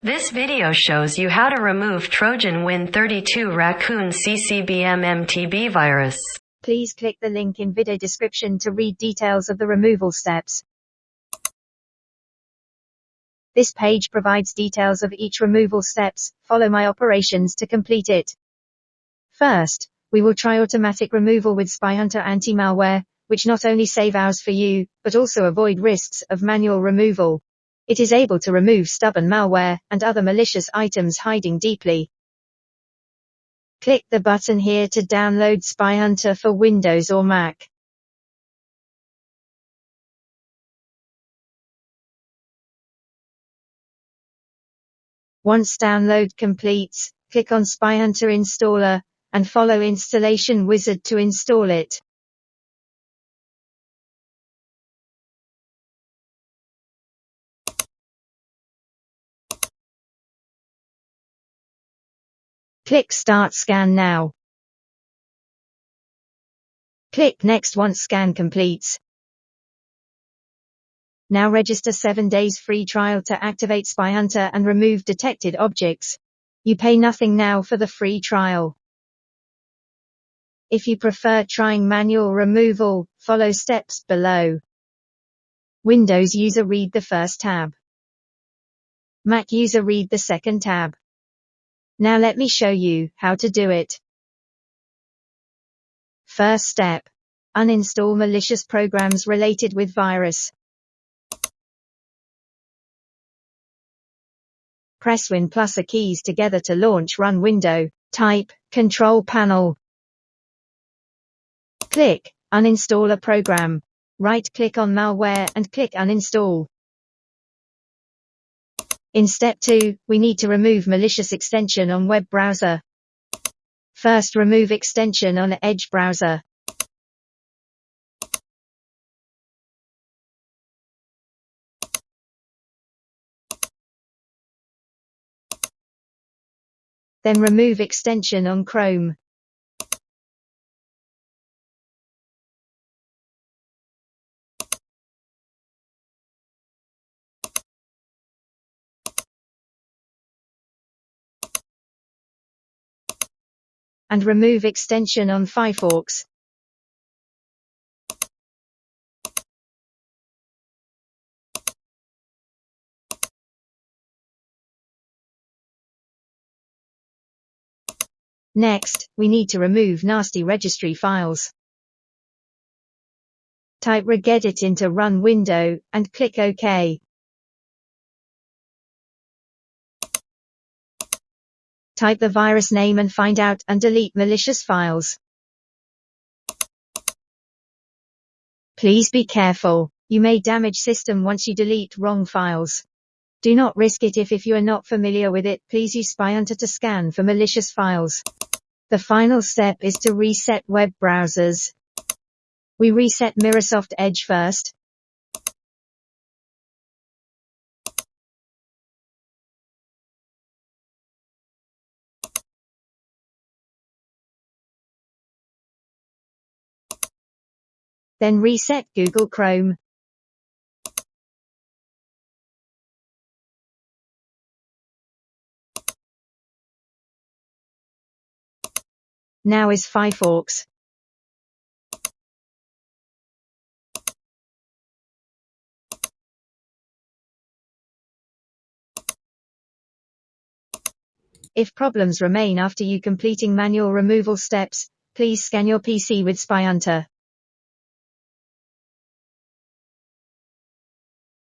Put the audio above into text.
This video shows you how to remove Trojan Win32 Raccoon.CCBM MTB virus. Please click the link in video description to read details of the removal steps. This page provides details of each removal steps. Follow my operations to complete it. First, we will try automatic removal with SpyHunter anti-malware, which not only save hours for you, but also avoid risks of manual removal. It is able to remove stubborn malware and other malicious items hiding deeply. Click the button here to download SpyHunter for Windows or Mac. Once download completes, click on SpyHunter Installer, and follow Installation Wizard to install it. Click Start Scan now. Click Next once scan completes. Now register 7 days free trial to activate SpyHunter and remove detected objects. You pay nothing now for the free trial. If you prefer trying manual removal, follow steps below. Windows user read the first tab. Mac user read the second tab. Now let me show you how to do it. First step. Uninstall malicious programs related with virus. Press Win plus A keys together to launch Run window. Type Control Panel. Click Uninstall a program. Right-click on malware and click Uninstall. In step 2, we need to remove malicious extension on web browser. First, remove extension on Edge browser. Then remove extension on Chrome. And remove extension on Firefox. Next, we need to remove nasty registry files. Type regedit into Run window, and click OK. Type the virus name and find out and delete malicious files. Please be careful. You may damage system once you delete wrong files. Do not risk it if you are not familiar with it. Please use SpyHunter to scan for malicious files. The final step is to reset web browsers. We reset Microsoft Edge first. Then reset Google Chrome. Now is Firefox. If problems remain after you completing manual removal steps, please scan your PC with SpyHunter.